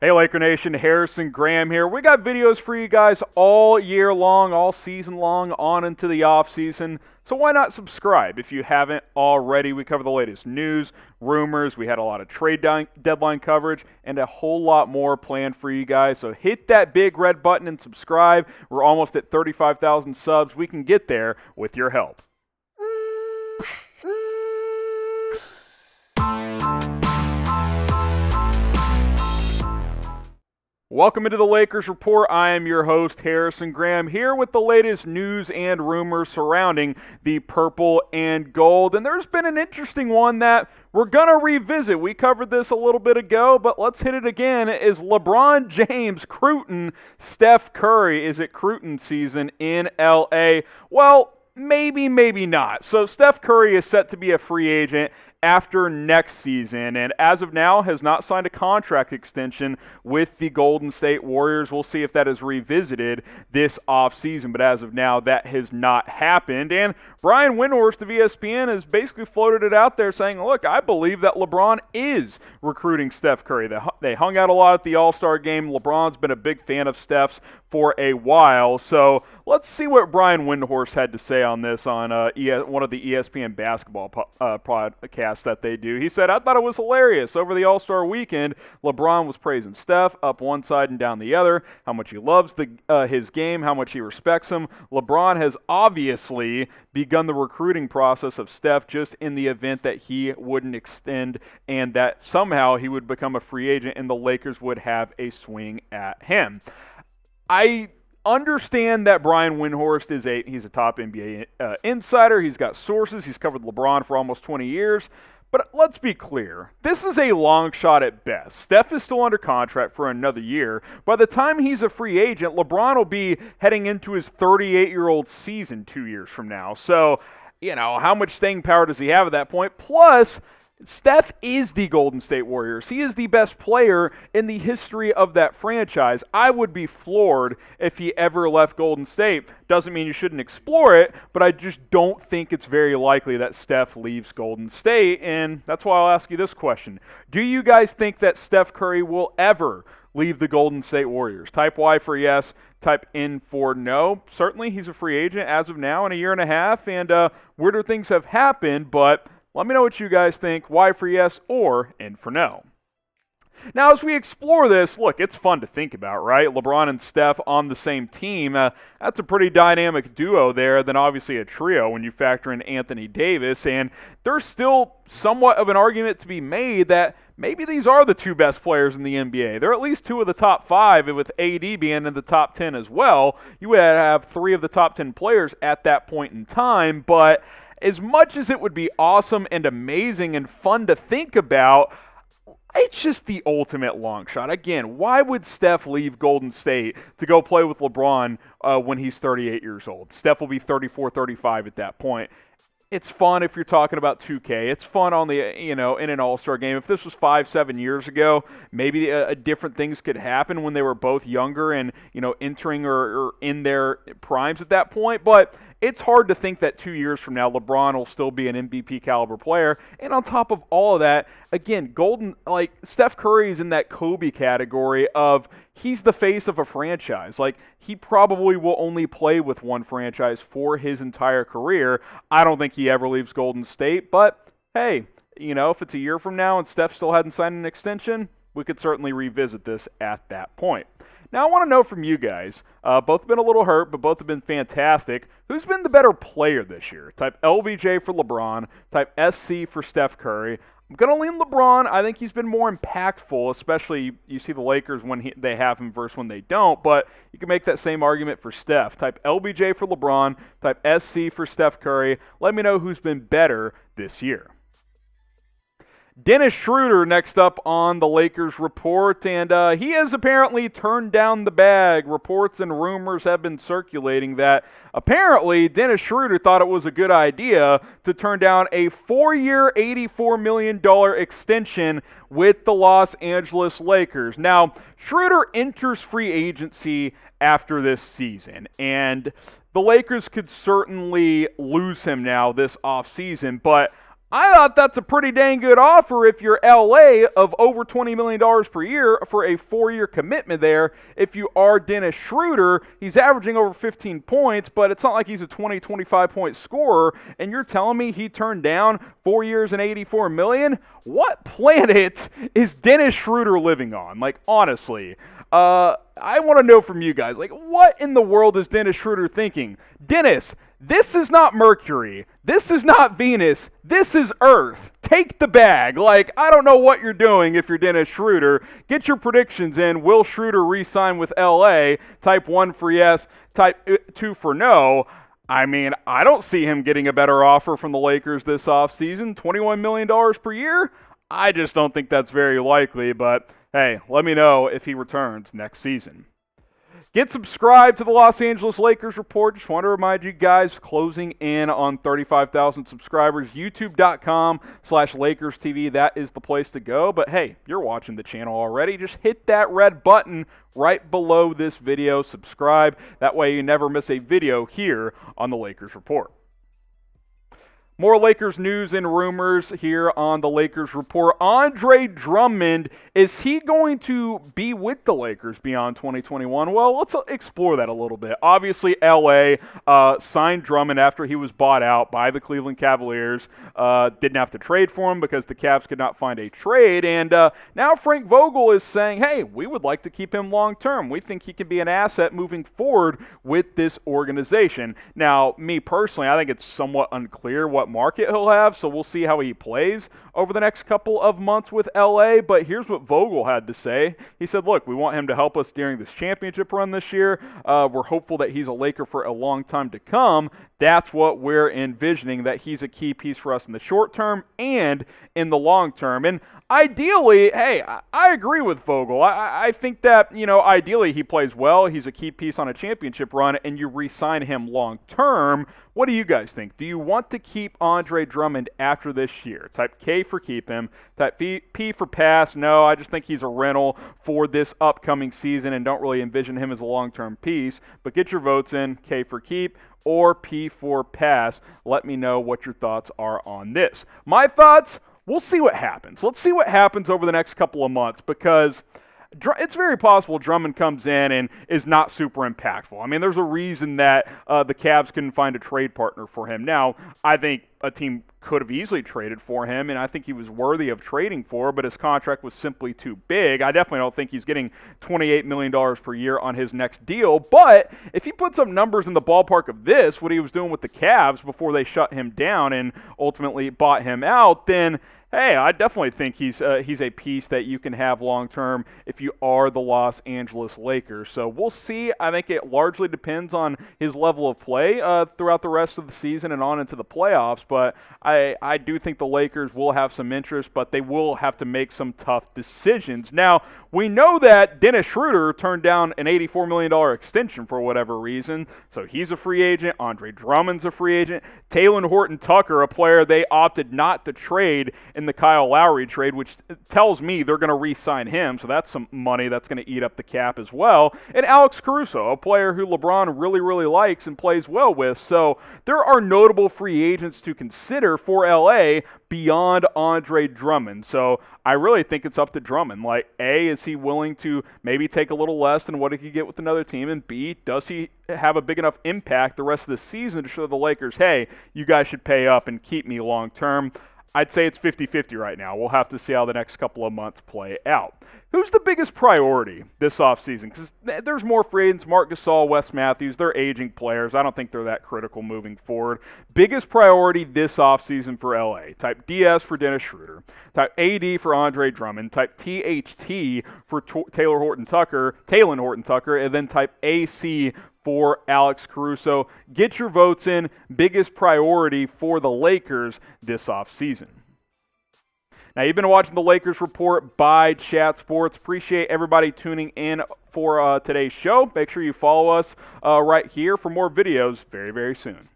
Hey Laker Nation, Harrison Graham here. We got videos for you guys all year long, all season long, on into the offseason. So why not subscribe if you haven't already? We cover the latest news, rumors, we had a lot of trade deadline coverage, and a whole lot more planned for you guys. So hit that big red button and subscribe. We're almost at 35,000 subs. We can get there with your help. Welcome into the Lakers Report. I am your host, Harrison Graham, here with the latest news and rumors surrounding the purple and gold. And there's been an interesting one that we're going to revisit. We covered this a little bit ago, but let's hit it again. Is LeBron James Cruton Steph Curry? Is it Cruton season in LA? Well, maybe, maybe not. So Steph Curry is set to be a free agent after next season, and as of now has not signed a contract extension with the Golden State Warriors. We'll see if that is revisited this offseason, but as of now, that has not happened. And Brian Windhorst of ESPN has basically floated it out there saying, look, I believe that LeBron is recruiting Steph Curry. They hung out a lot at the All-Star game. LeBron's been a big fan of Steph's for a while, so let's see what Brian Windhorst had to say on this on one of the ESPN basketball podcasts that they do. He said, I thought it was hilarious. Over the All-Star weekend, LeBron was praising Steph up one side and down the other, how much he loves his game, how much he respects him. LeBron has obviously begun the recruiting process of Steph just in the event that he wouldn't extend and that somehow he would become a free agent and the Lakers would have a swing at him. I understand that Brian Windhorst he's a top NBA insider. He's got sources. He's covered LeBron for almost 20 years. But let's be clear. This is a long shot at best. Steph is still under contract for another year. By the time he's a free agent, LeBron will be heading into his 38-year-old season 2 years from now. So, how much staying power does he have at that point? Plus, Steph is the Golden State Warriors. He is the best player in the history of that franchise. I would be floored if he ever left Golden State. Doesn't mean you shouldn't explore it, but I just don't think it's very likely that Steph leaves Golden State, and that's why I'll ask you this question. Do you guys think that Steph Curry will ever leave the Golden State Warriors? Type Y for yes, type N for no. Certainly he's a free agent as of now in a year and a half, and weirder things have happened, but let me know what you guys think, Y for yes or N for no. Now, as we explore this, look, it's fun to think about, right? LeBron and Steph on the same team. That's a pretty dynamic duo there, then obviously a trio when you factor in Anthony Davis. And there's still somewhat of an argument to be made that maybe these are the two best players in the NBA. They're at least two of the top five, and with AD being in the top 10 as well, you would have three of the top 10 players at that point in time. But as much as it would be awesome and amazing and fun to think about, it's just the ultimate long shot. Again, why would Steph leave Golden State to go play with LeBron when he's 38 years old? Steph will be 34, 35 at that point. It's fun if you're talking about 2K. It's fun on the in an All-Star game. If this was 5-7 years ago, maybe different things could happen when they were both younger and entering or in their primes at that point. But it's hard to think that 2 years from now LeBron will still be an MVP caliber player. And on top of all of that, again, Steph Curry is in that Kobe category of he's the face of a franchise. He probably will only play with one franchise for his entire career. I don't think he ever leaves Golden State, but hey, if it's a year from now and Steph still hadn't signed an extension, we could certainly revisit this at that point. Now, I want to know from you guys, both have been a little hurt, but both have been fantastic. Who's been the better player this year? Type LBJ for LeBron, type SC for Steph Curry. I'm going to lean LeBron. I think he's been more impactful, especially you see the Lakers when they have him versus when they don't, but you can make that same argument for Steph. Type LBJ for LeBron, type SC for Steph Curry. Let me know who's been better this year. Dennis Schroeder next up on the Lakers Report, and he has apparently turned down the bag. Reports and rumors have been circulating that apparently Dennis Schroeder thought it was a good idea to turn down a 4-year, $84 million extension with the Los Angeles Lakers. Now, Schroeder enters free agency after this season, and the Lakers could certainly lose him now this offseason, but I thought that's a pretty dang good offer if you're LA of over $20 million per year for a 4-year commitment there. If you are Dennis Schroeder, he's averaging over 15 points, but it's not like he's a 20, 25-point scorer, and you're telling me he turned down 4 years and $84 million? What planet is Dennis Schroeder living on? Like, honestly. I want to know from you guys, like, what in the world is Dennis Schroeder thinking? Dennis, this is not Mercury. This is not Venus. This is Earth. Take the bag. Like, I don't know what you're doing if you're Dennis Schroeder. Get your predictions in. Will Schroeder re-sign with LA? Type 1 for yes, type 2 for no. I mean, I don't see him getting a better offer from the Lakers this offseason. $21 million per year? I just don't think that's very likely, but hey, let me know if he returns next season. Get subscribed to the Los Angeles Lakers Report. Just want to remind you guys, closing in on 35,000 subscribers. YouTube.com/Lakers TV. That is the place to go. But hey, you're watching the channel already. Just hit that red button right below this video. Subscribe. That way you never miss a video here on the Lakers Report. More Lakers news and rumors here on the Lakers Report. Andre Drummond, is he going to be with the Lakers beyond 2021? Well, let's explore that a little bit. Obviously, LA signed Drummond after he was bought out by the Cleveland Cavaliers. Didn't have to trade for him because the Cavs could not find a trade. And now Frank Vogel is saying, hey, we would like to keep him long term. We think he can be an asset moving forward with this organization. Now, me personally, I think it's somewhat unclear what market he'll have, so we'll see how he plays over the next couple of months with LA. But here's what Vogel had to say. He said, look, we want him to help us during this championship run this year. We're hopeful that he's a Laker for a long time to come. That's what we're envisioning, that he's a key piece for us in the short term and in the long term. And ideally, hey, I agree with Vogel. I think that, ideally he plays well. He's a key piece on a championship run, and you re-sign him long term. What do you guys think? Do you want to keep Andre Drummond after this year? Type K for keep him. Type P for pass. No, I just think he's a rental for this upcoming season and don't really envision him as a long-term piece. But get your votes in. K for keep or P for pass. Let me know what your thoughts are on this. My thoughts? We'll see what happens. Let's see what happens over the next couple of months, because it's very possible Drummond comes in and is not super impactful. I mean, there's a reason that the Cavs couldn't find a trade partner for him. Now, I think a team could have easily traded for him, and I think he was worthy of trading for, but his contract was simply too big. I definitely don't think he's getting $28 million per year on his next deal, but if he puts up numbers in the ballpark of this, what he was doing with the Cavs before they shut him down and ultimately bought him out, then hey, I definitely think he's a piece that you can have long-term if you are the Los Angeles Lakers. So we'll see. I think it largely depends on his level of play throughout the rest of the season and on into the playoffs. But I do think the Lakers will have some interest, but they will have to make some tough decisions. Now, we know that Dennis Schroeder turned down an $84 million extension for whatever reason, so he's a free agent. Andre Drummond's a free agent. Talen Horton-Tucker, a player they opted not to trade in the Kyle Lowry trade, which tells me they're going to re-sign him, so that's some money that's going to eat up the cap as well. And Alex Caruso, a player who LeBron really, really likes and plays well with. So there are notable free agents to consider for LA beyond Andre Drummond. So I really think it's up to Drummond. Like, A, is he willing to maybe take a little less than what he could get with another team? And B, does he have a big enough impact the rest of the season to show the Lakers, hey, you guys should pay up and keep me long term? I'd say it's 50-50 right now. We'll have to see how the next couple of months play out. Who's the biggest priority this offseason? Because there's more free agents, Marc Gasol, Wes Matthews. They're aging players. I don't think they're that critical moving forward. Biggest priority this offseason for LA. Type DS for Dennis Schroeder. Type AD for Andre Drummond. Type THT for Talen Horton-Tucker. And then type AC for Alex Caruso. Get your votes in. Biggest priority for the Lakers this offseason. Now, you've been watching the Lakers Report by Chat Sports. Appreciate everybody tuning in for today's show. Make sure you follow us right here for more videos very, very soon.